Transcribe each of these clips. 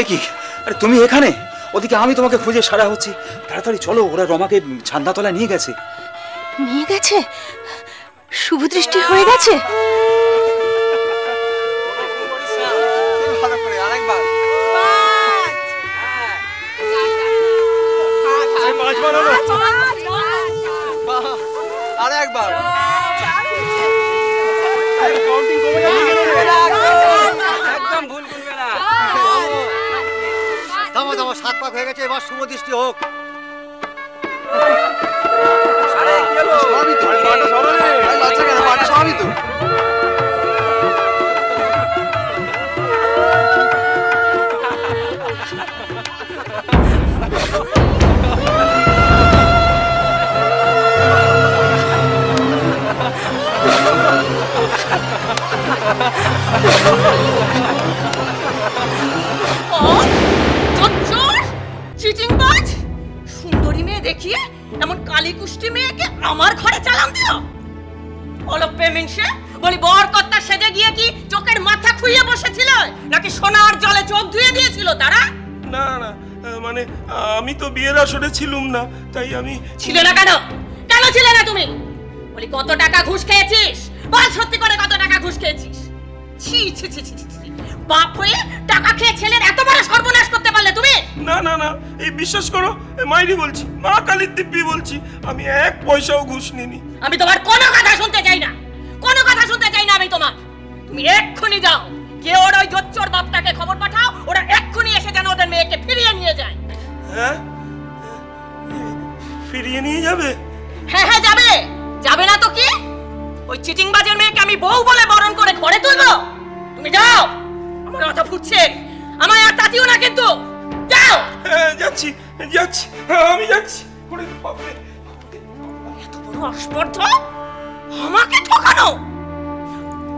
এ কি, আরে তুমি এখানে? ওদিকে আমি তোমাকে খুঁজে সারা হচ্ছি। তাড়াতাড়ি চলো, ওরা রমাকে ছান্দাতলায় নিয়ে গেছে। নিয়ে গেছে? শুভ দৃষ্টি হয়ে গেছে? সাত পাক হয়ে গেছে, এবার শুভ দৃষ্টি হোক। সুন্দরী মেয়ে দেখিয়ে এমন কালী কুষ্টি মেয়েকে আমার ঘরে চালান দিও? অলপ পেমেন্টে বলি বরকর্তা সেজে গিয়ে কি চোখের মাথা খুইয়ে বসেছিল, নাকি সোনার জলে চোখ ধুয়ে দিয়েছিল তারা? না না, মানে আমি তো বিয়ের আসরে ছিলুম না, তাই আমি। ছিলে না কেন? কেন ছিলে না তুমি? বলি কত টাকা ঘুষ খেয়েছিস? বল সত্যি করে কত টাকা ঘুষ খেয়েছিস? ছি ছি ছি ছি ছি, বাপ হয়ে টাকা খেয়ে ছেলের এত বড় সর্বনাশ করতে পারলে তুমি? না না না, এই বিশ্বাস করো, মাইরি বলছি, মা কালীর দিব্যি বলছি, আমি এক পয়সাও ঘুষ নিইনি। আমি তোমার কোনো কথা শুনতে চাই না, কোনো কথা শুনতে চাই না আমি তোমার। তুমি এক্ষুনি যাও, কে ওর ওই জোচ্চোর বাপটাকে খবর পাঠাও, ওরা এক্ষুনি এসে যেন ওদের মেয়েকে ফিরিয়ে নিয়ে যায়। হ্যাঁ, ফিরিয়ে নিয়ে যাবে? হ্যাঁ হ্যাঁ যাবে, যাবে না তো কি? ওই চিটিংবাজের মেয়েকে আমি বউ বলে বরণ করে ঘরে তুলবো? তুমি যাও, আমার মাথা ফুটছে, আমায় আর তাতিও না কিন্তু। যাও। হ্যাঁ যাচ্ছি যাচ্ছি, আমি যাচ্ছি। এত বড় আস্পর্ধা, আমাকে ঠকানো!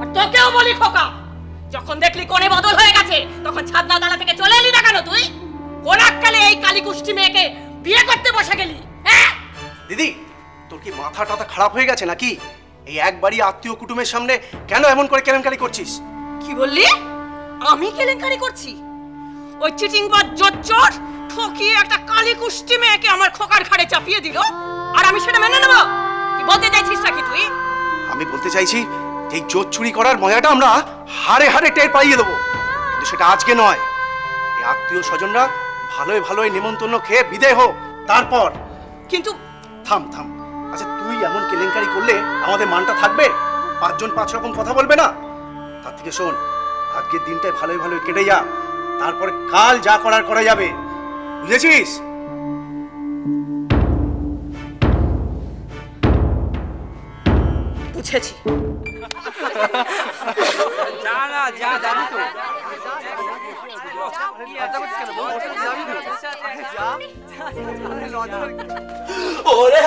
আর তোকেও বলি খোকা, যখন দেখলি কোণে বদল হয়ে গেছে তখন ছাদনা দালা থেকে চলে এলি না কেন তুই? কোন আক্কালে এই কালী কুষ্টি মেয়েকে বিয়ে করতে বসে গেলি? হ্যাঁ দিদি, তোর কি মাথা টাথা খারাপ হয়ে গেছে নাকি? এই একবারই আত্মীয় কুটুমের সামনে কেন এমন করে কেলেঙ্কারি করছিস? কি বললি? আমি কেলেঙ্কারি করছি? ওই চিটিংবাজ জোচ্চোর ঠকিয়ে একটা কালী কুষ্টি মেয়েকে আমার খোকার ঘাড়ে চাপিয়ে দিল, আর আমি সেটা মেনে নেব? কি বলতে চাইছিস নাকি তুই? আমি বলতে চাইছি এই জোর চুরি করার মজাটা আমরা হাড়ে হাড়ে টের পাইয়ে দেবো, কিন্তু সেটা আজকে নয়। এই আত্মীয় স্বজনরা ভালোই ভালোই নিমন্ত্রণ খেয়ে বিদায় হোক, তারপর। কিন্তু থাম থাম, আচ্ছা তুই এমন কেলেঙ্কারি করলে আমাদের মানটা থাকবে? পাঁচজন পাঁচ রকম কথা বলবে না? তার থেকে শোন, আজকের দিনটাই ভালোই ভালোই কেটে যা, তারপরে কাল যা করার করা যাবে, বুঝেছিস? বুঝেছি। যা না, যা যাবি তো। ওরে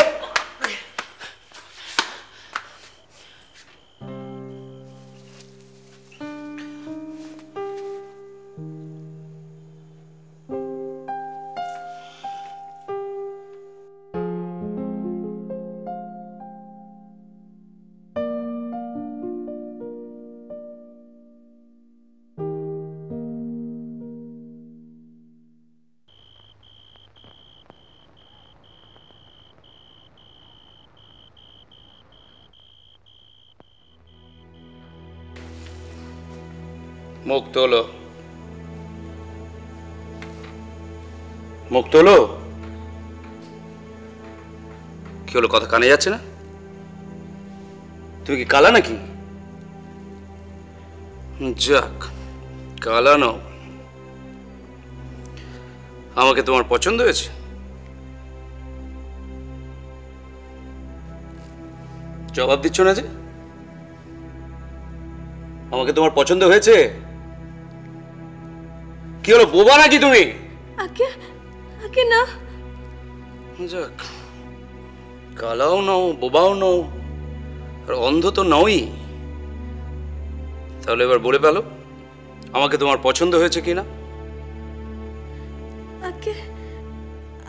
মুখ তোলো, মুখ তোলো। কি হলো, কথা কানে যাচ্ছে না? তুমি কি কালা নাকি? যাক, কালা নও। আমাকে তোমার পছন্দ হয়েছে? জবাব দিচ্ছ না যে? আমাকে তোমার পছন্দ হয়েছে? কি হলো, বোবা নাকি তুমি? আগে আগে না। যাক, কালাও নও, বোবাও নও, আর অন্ধ তো নওই। তাহলে এবার বলে পেলো আমাকে তোমার পছন্দ হয়েছে কিনা? আগে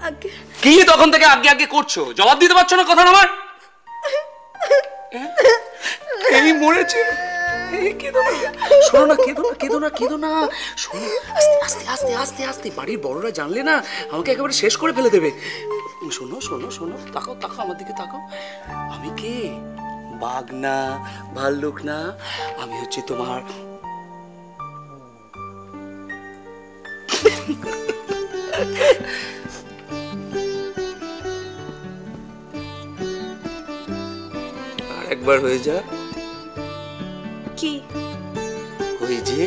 আগে কি তখন থেকে আগে আগে করছো? জবাব দিতে পারছো না কথা আমার? এই মরেছে। কেঁদো না, শোনো না, কেঁদো না, কেঁদো না, কেঁদো না, শোনো, আস্তে আস্তে আস্তে আস্তে আস্তে, বাড়ির বড়রা জানলে না আমাকে একেবারে শেষ করে ফেলে দেবে। শোনো শোনো শোনো, তাকাও তাকাও আমার দিকে তাকাও। আমি কে? বাঘ না, ভাল্লুক না, আমি হচ্ছে তোমার আর একবার হয়ে যা। কি? ওই যে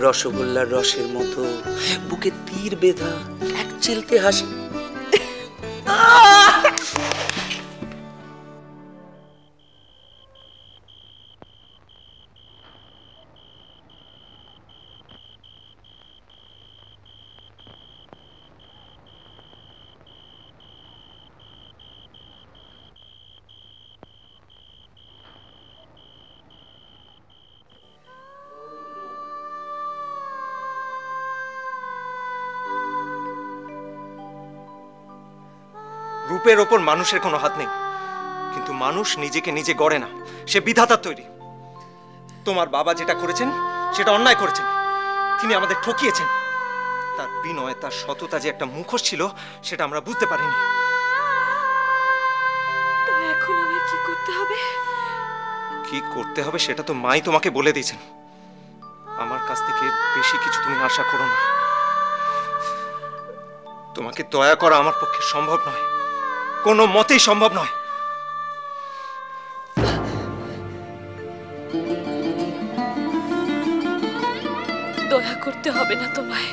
রসগোল্লার রসের মতো বুকে তীর বেঁধা এক চিলতে হাসি। রূপের ওপর মানুষের কোনো হাত নেই, কিন্তু মানুষ নিজেকে নিজে গড়ে না, সে বিধাতার তৈরি। তোমার বাবা যেটা করেছেন সেটা অন্যায় করেছেন, তিনি আমাদের ঠকিয়েছেন। তার বিনয়, তার সততা যে একটা মুখোশ ছিল সেটা আমরা বুঝতে পারিনি। তো এখন আমার কি করতে হবে? কি করতে হবে সেটা তো মাই তোমাকে বলে দিয়েছেন। আমার কাছ থেকে বেশি কিছু তুমি আশা করো না। তোমাকে দয়া করা আমার পক্ষে সম্ভব নয়, কোনো মতেই সম্ভব নয়। দয়া করতে হবে না তোমায়,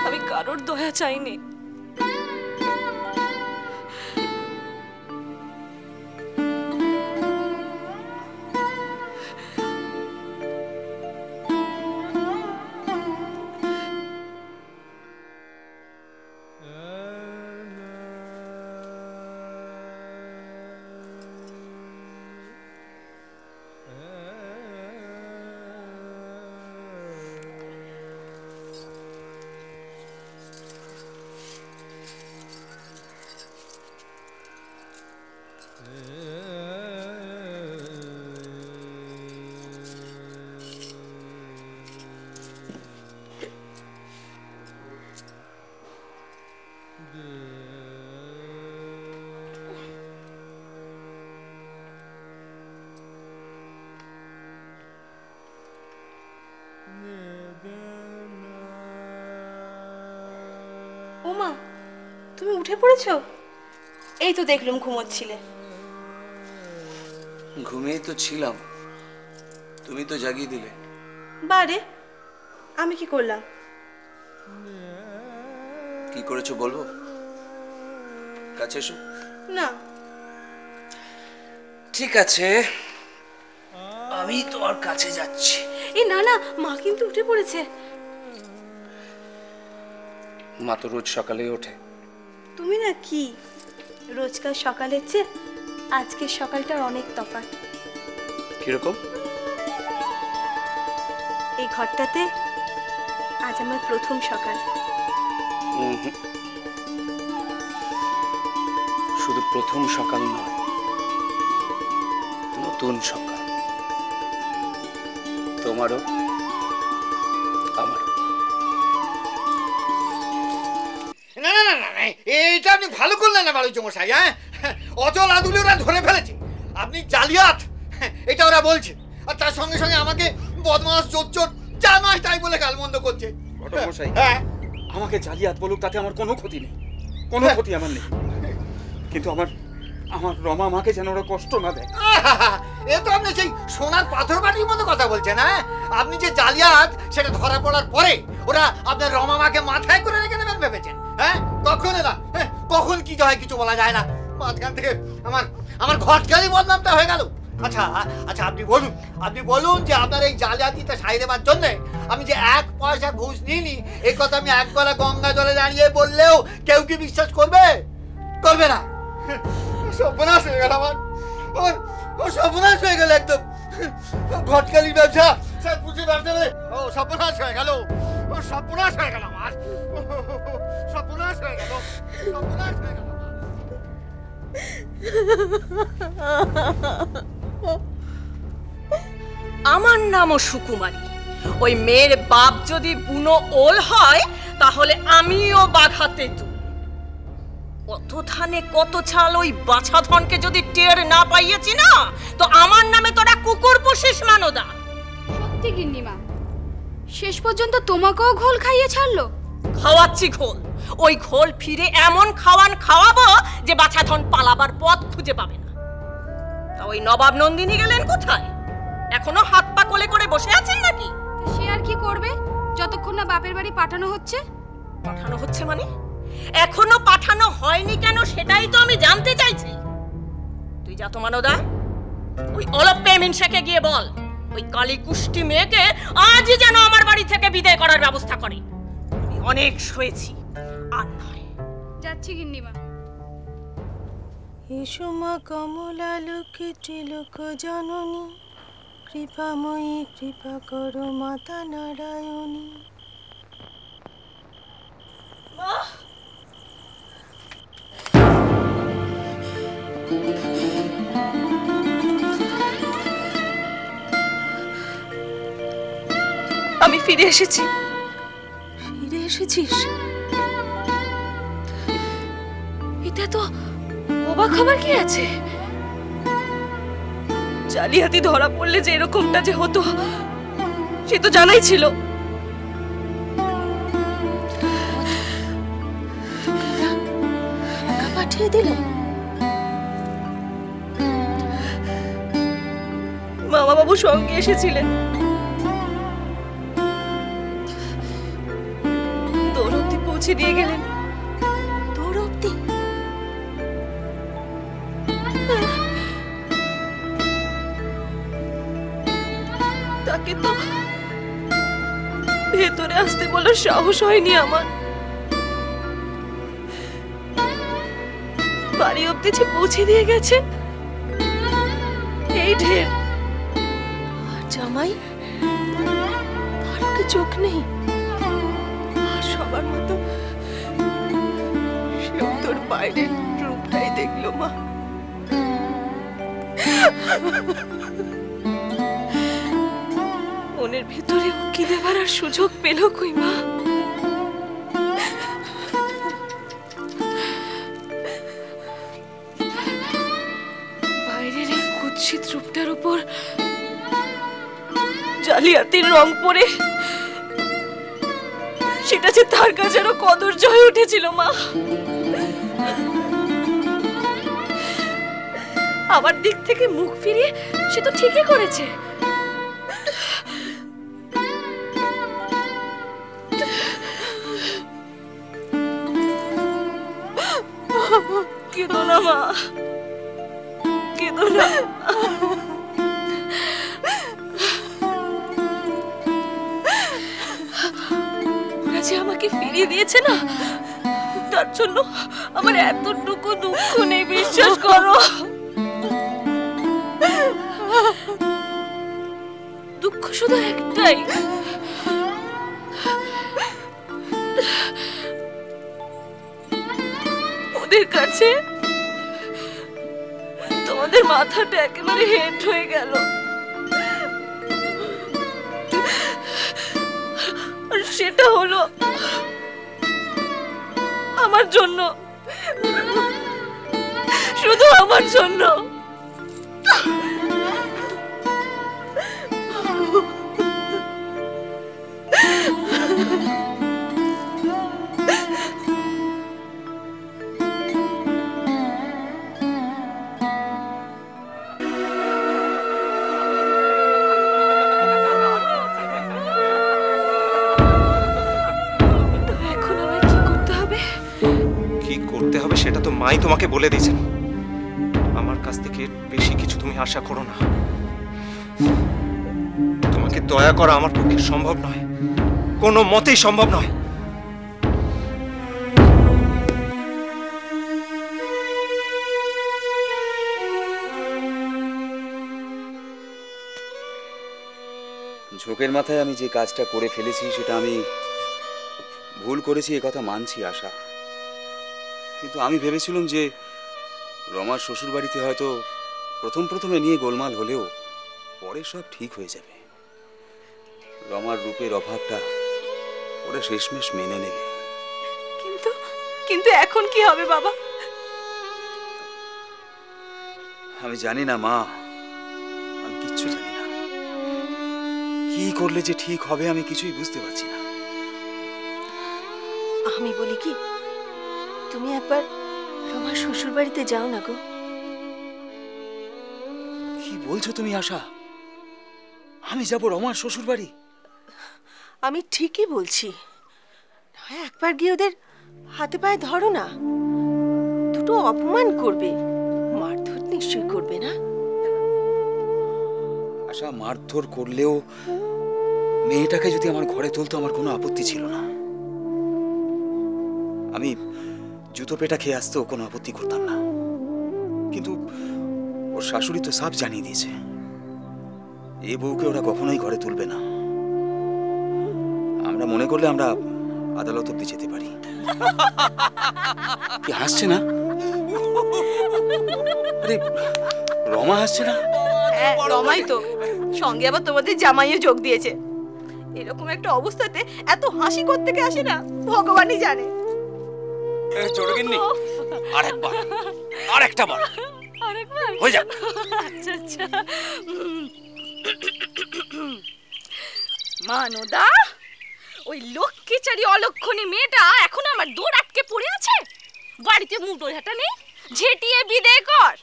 আমি কারোর দয়া চাইনি। ওমা, তুমি উঠে পড়েছো? এই তো দেখলাম ঘুমোচ্ছিলে। ঘুমিয়ে তো ছিলাম, তুমি তো জাগিয়ে দিলে। বারে, আমি কি করলাম? কি করেছো বলবো? কাছে এসো। না। ঠিক আছে, আমি তোমার কাছে যাচ্ছি। এই না না, মা কিন্তু উঠে পড়েছে। মা তো রোজ সকালেই ওঠে। তুমি না কি, রোজকার সকালের চেয়ে আজকের সকালটার অনেক তফাৎ। কিরকম? এই ঘরটাতে আজ আমার প্রথম সকাল। শুধু প্রথম সকাল নয়, নতুন সকাল। তোমারও আমারও। না না না না, এইটা আপনি ভালো করলেন না বাড়ি মশাই। হ্যাঁ, অচল আদুলে ওরা ধরে ফেলেছে, আপনি জালিয়াত এটা ওরা বলছে, আর তার সঙ্গে সঙ্গে আমাকে বদমাস চোর যা নয় তাই বলে গালমন্দ করছে। ঘটকমশাই, হ্যাঁ, আমাকে জালিয়াত বলুক, তাতে আমার কোনো ক্ষতি নেই, কোনো ক্ষতি আমার নেই, কিন্তু আমার রমা মাকে যেন ওরা কষ্ট না দেয়। এ তো আপনি সেই সোনার পাথর বাটির মতো কথা বলছেন। হ্যাঁ, আপনি যে জালিয়াত সেটা ধরা পড়ার পরে ওরা আপনার রমা মাকে মাথায় করে রেখে নেবেন ভেবেছেন? হ্যাঁ, কখন না, কখন কি হয় কিছু বলা যায় না। মাঝখান থেকে আমার ঘটকালি বদনামটা হয়ে গেল। আচ্ছা আচ্ছা, আপনি বলুন যে আপনার এই জালিয়াতিটা সাই দেবার জন্য আমি যে 1 পয়সা ঘুষ নিইনি, এই কথা আমি এক গলা গঙ্গা জলে দাঁড়িয়ে বললেও কেউ কি বিশ্বাস করবে? করবে না। সর্বনাশ হয়ে গেল আমার সর্বনাশ হয়ে গেল একদম। ঘটকালির ব্যবসা, পুজো ব্যবসা, ও সর্বনাশ হয়ে গেল, ও সর্বনাশ হয়ে গেল আমার, সর্বনাশ হয়ে গেল, সর্বনাশ হয়ে গেল। আমার নামও সুকুমারী। ওই মেয়ের বাপ যদি বুনো ওল হয় তাহলে আমিও বাঘাতে তুল। কত ধানে কত ছাল, ওই বাছা ধনকে যদি টের না পাইয়েছি না তো আমার নামে তোরা কুকুর পুষিস মানদা। সত্যি গিন্নিমা, শেষ পর্যন্ত তোমাকেও ঘোল খাইয়ে ছাড়লো? খাওয়াচ্ছি ঘোল। ওই ঘোল ফিরে এমন খাওয়ান খাওয়াবো যে বাছা ধন পালাবার পথ খুঁজে পাবে না। তা ওই নবাব নন্দিনী গেলেন কোথায়? এখনো হাত পা কোলে করে বসে আছেন নাকি? সে আর কি করবে যতক্ষণ না বাপের বাড়ি পাঠানো হচ্ছে। পাঠানো হচ্ছে মানে? এখনো পাঠানো হয়নি কেন সেটাই তো আমি জানতে চাইছি। তুই যা তো মানদা, ওই অলপ পেমিনশাকে গিয়ে বল ওই কালী কুষ্টি মেয়েকে আজই যেন আমার বাড়ি থেকে বিদায় করার ব্যবস্থা করে। আমি অনেক সয়েছি, আর নয়। যাচ্ছি গিন্নিমা। এসমা কমলা লক্ষ্মী লোক জননী, কৃপাময়ী কৃপা করো মাতা নারায়ণী। আমি ফিরে এসেছি। ফিরে এসেছিস? এটা তো অবাক হবার কি আছে? জালিয়াতি ধরা পড়লে যে এরকমটা যে হতো সে তো জানাই ছিল। পাঠিয়ে দিল? মামা বাবু সঙ্গে এসেছিলেন। দৌড় অব্দি পৌঁছে দিয়ে গেলেন। দৌড় অব্দি? তাকে তো ভেতরে আসতে বলার সাহস হয়নি আমার। বাড়ি অব্দি যে পৌঁছে দিয়ে গেছেন এই ঢের। আর জামাই? তারও কি চোখ নেই? আর সবার মতো সেও তোর বাইরের রূপটাই দেখলো মা। মনের ভিতরে উকি দেবার আর সুযোগ পেল কই মা? বাইরের এই কুৎসিত রূপটার উপর জালিয়াতির রং পরে সেটা যে তার কাছে আরো কদর্য হয়ে উঠেছিল মা। আমার দিক থেকে মুখ ফিরিয়ে সে তো ঠিকই করেছে। কেঁদো না মা, কেঁদো না। ওরা যে আমাকে ফিরিয়ে দিয়েছে না তার জন্য আমার এতটুকু দুঃখ নেই, বিশ্বাস করো। দুঃখ শুধু একটাই, ওদের কাছে তোমাদের মাথাটা একেবারে হেড হয়ে গেল। আর সেটা হলো আমার জন্য, শুধু আমার জন্য। সেটা তো মাই তোমাকে বলে দিয়েছেন। আমার কাছ থেকে বেশি কিছু তুমি আশা করো না। তোমাকে দয়া করা আমার পক্ষে সম্ভব নয়, কোনো মতেই সম্ভব নয়। ঝোঁকের মাথায় আমি যে কাজটা করে ফেলেছি সেটা আমি ভুল করেছি, এ কথা মানছি আশা। কিন্তু আমি ভেবেছিলাম যে রমার শ্বশুর বাড়িতে হয়তো প্রথমে নিয়ে গোলমাল হলেও পরে সব ঠিক হয়ে যাবে। রমার রূপের অভাবটা ওরা শেষমেশ মেনে নেবে। কিন্তু কিন্তু এখন কি হবে বাবা? আমি জানি না মা, আমি কিচ্ছু জানি না। কি করলে যে ঠিক হবে আমি কিছুই বুঝতে পারছি না। আমি বলি কি, তুমি একবার রমার শ্বশুর বাড়িতে যাও না গো। কি বলছো তুমি আশা? আমি যাব রমার শ্বশুর বাড়ি? আমি ঠিকই বলছি। একবার গিয়ে ওদের হাতে পায়ে ধরো না, দুটো অপমান করবে, মারধর নিশ্চয়ই করবে না? আশা, মারধর করলেও মেয়েটাকে যদি আমার ঘরে তুলতো আমার কোনো আপত্তি ছিল না। আমি জুতো পেটা খেয়ে আসতেও কোনো আপত্তি করতাম না। কিন্তু ওর শাশুড়ি তো সাফ জানিয়ে দিয়েছে এ বউকে ওরা কখনোই ঘরে তুলবে না। আমরা মনে করলে আমরা আদালত অব্দি যেতে পারি। কি হাসছে না? আরে রমা হাসছে না? হ্যাঁ, রমাই তো, সঙ্গে আবার তোমাদের জামাইও যোগ দিয়েছে। এরকম একটা অবস্থাতে এত হাসি কোত্থেকে আসে না ভগবানই জানে। ছোট গিন্নি, আরেকবার, আরেকটা বার, আরেকবার হয়ে যাক। আচ্ছা আচ্ছা। মানদা, ওই লক্ষ্মীচারী অলক্ষণী মেয়েটা এখন আমার দৌড় আটকে পড়ে আছে। বাড়িতে মুটোর হাঁটা নেই, ঝেটিয়ে বিদায় কর।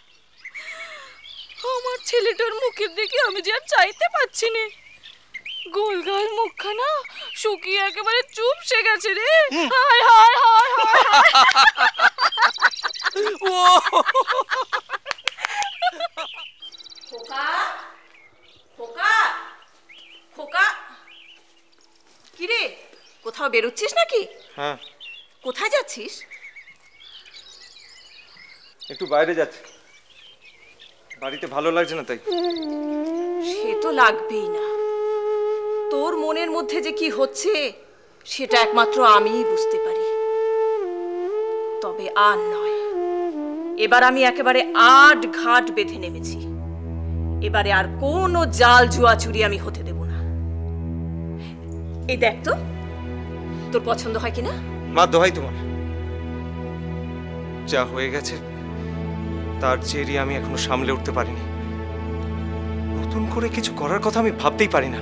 আমার ছেলেটার মুখের দিকে আমি যে আর চাইতে পারছি না। গোলগাল মুখখানা শুকিয়ে একেবারে চুপসে গেছে রে। হায় হায় হায় হায় হায়। খোকা, খোকা, খোকা, কিরে কোথাও বেরোচ্ছিস নাকি? হ্যাঁ। কোথায় যাচ্ছিস? একটু বাইরে যাচ্ছি, বাড়িতে ভালো লাগছে না তাই। সে তো লাগবেই না। তোর মনের মধ্যে যে কি হচ্ছে সেটা একমাত্র আমিই বুঝতে পারি। তবে আর নয়, এবার আমি একেবারে আট ঘাট বেঁধে নেমেছি। এবারে আর কোনো জাল জুয়া চুরি আমি হতে দেব না। এই দেখ তো, তোর পছন্দ হয় কিনা? মা দোহাই তোমার, যা হয়ে গেছে তার জেরি আমি এখনো সামলে উঠতে পারিনি। নতুন করে কিছু করার কথা আমি ভাবতেই পারি না।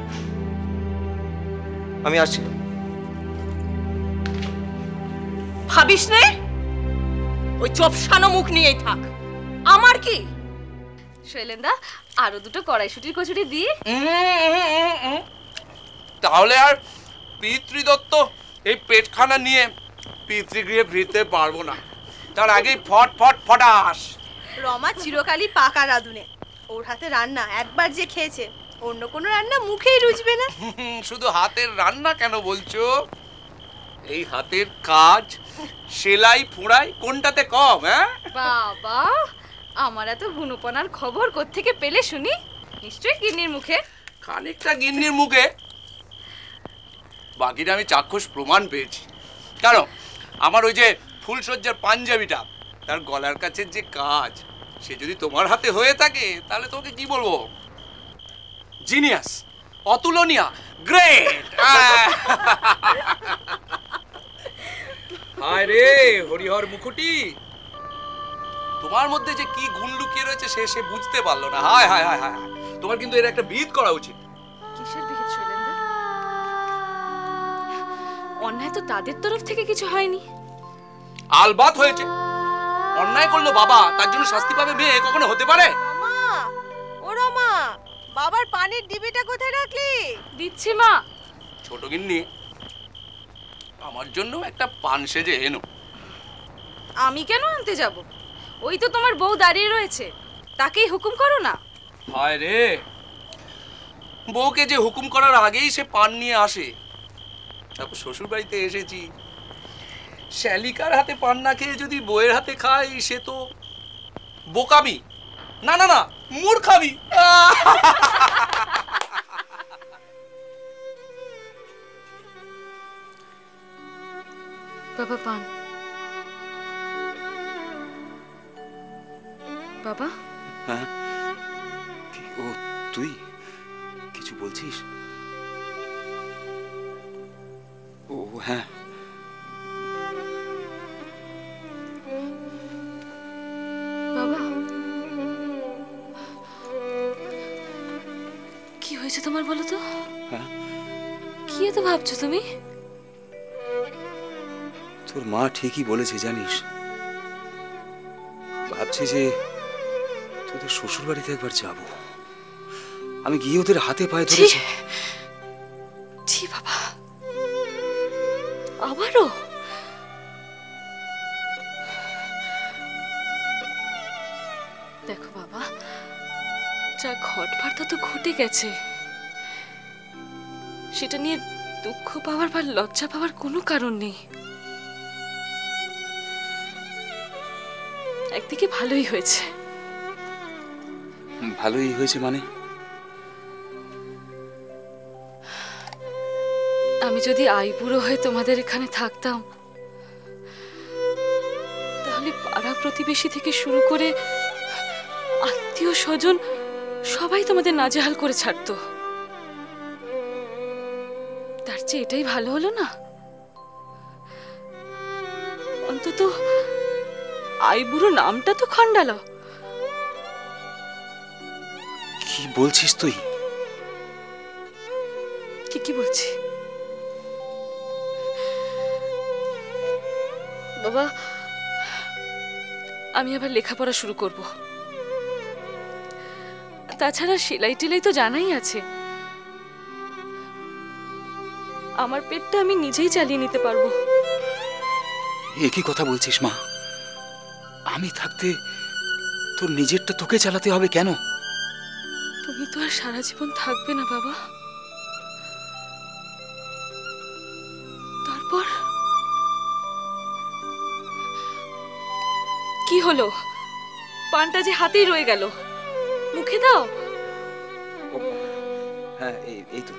আমি আসছি। ভাবিস নে, ওই চোপসানো মুখ নিয়েই থাক। আমার কি? শৈলেন্দা, আরো দুটো কড়াইশুটির কচুরি দিয়ে। তাহলে আর পিতৃদত্ত এই পেটখানা নিয়ে পিতৃগৃহে ফিরতে পারবো না। তার আগেই ফট ফট ফটাস। রমা চিরকালই পাকা রাঁধুনে, ওর হাতে রান্না একবার যে খেয়েছে অন্য কোনো রান্না মুখেই রুচবে না। শুধু হাতের রান্না কেন বলছো? এই হাতের কাজ, সেলাই ফোঁড়াই কোনটাতে কম? হ্যাঁ বাবা, আমার এত গুণপনার খবর কোত্থেকে পেলে শুনি? নিশ্চয়ই গিন্নির মুখে। খানিকটা গিন্নির মুখে, বাকিটা আমি চাক্ষুষ প্রমাণ পেয়েছি। কেন, আমার ওই যে ফুলসজ্জার পাঞ্জাবিটা, তার গলার কাছের যে কাজ, সে যদি তোমার হাতে হয়ে থাকে তাহলে তোকে কি বলবো? জিনিয়াস, অতুলনীয়, গ্রেট। হায় রে হরিহর মুকুটি, তোমার মধ্যে যে কি গুণ লুকিয়ে রয়েছে সে বুঝতে পারলো না। হায় হায় হায় হায়, তোমার কিন্তু এর একটা বিহিত করা উচিত। কিসের বিহিত শৈলেন্দা? অন্যায় তো তাদের তরফ থেকে কিছু হয়নি। আলবাত হয়েছে। অন্যায় করলো বাবা, তার জন্য শাস্তি পাবে মেয়ে, কখনো হতে পারে? রমা, ও রমা, বাবার পানির ডিবিটা কোথায় রাখলি? দিচ্ছি মা। ছোট গিন্নি, আমার জন্য একটা পান সেজে এনো। আমি কেন আনতে যাব? ওই তো তোমার বউ দাঁড়িয়ে রয়েছে, তাকেই হুকুম করো না। হায় রে, বউকে যে হুকুম করার আগেই সে পান নিয়ে আসে। তারপর শ্বশুর বাড়িতে এসেছি, শ্যালিকার হাতে পান না খেয়ে যদি বউয়ের হাতে খাই সে তো বোকামি, না না না মূর্খামি। বাবা পান। বাবা। হ্যাঁ, ও তুই? বলছিস? ও হ্যাঁ, বাবা কি হয়েছে তোমার বলো তো? হ্যাঁ, কি এত ভাবছো তুমি? তোর মা ঠিকই বলেছে জানিস, ভাবছি যে তোদের শ্বশুর বাড়িতে একবার যাব। আমি গিয়ে ওদের হাতে পায়ে ধরেছি। ছি বাবা, আবারও? দেখো বাবা, যা ঘটবার তা তো ঘটে গেছে, সেটা নিয়ে দুঃখ পাওয়ার বা লজ্জা পাওয়ার কোনো কারণ নেই। একদিকে ভালোই হয়েছে। ভালোই হয়েছে মানে? আমি যদি আইবুড়ো হয়ে তোমাদের এখানে থাকতাম, তাহলে পাড়া প্রতিবেশী থেকে শুরু করে আত্মীয় স্বজন সবাই তোমাদের নাজেহাল করে ছাড়তো। তার চেয়ে এটাই ভালো হলো না? অন্তত আইবুড়ো নামটা তো খণ্ডালো। কি বলছিস তুই? কি বলছি বাবা, আমি আবার লেখাপড়া শুরু করব। তাছাড়া সেলাই টেলাই তো জানাই আছে। আমার পেটটা আমি নিজেই চালিয়ে নিতে পারবো। একই কথা বলছিস মা? আমি থাকতে তোর নিজেরটা তোকে চালাতে হবে কেন? তুমি তো আর সারা জীবন থাকবে না বাবা। তারপর কি হলো? পানটা যে হাতেই রয়ে গেল, মুখে দাও। হ্যাঁ, এই তো।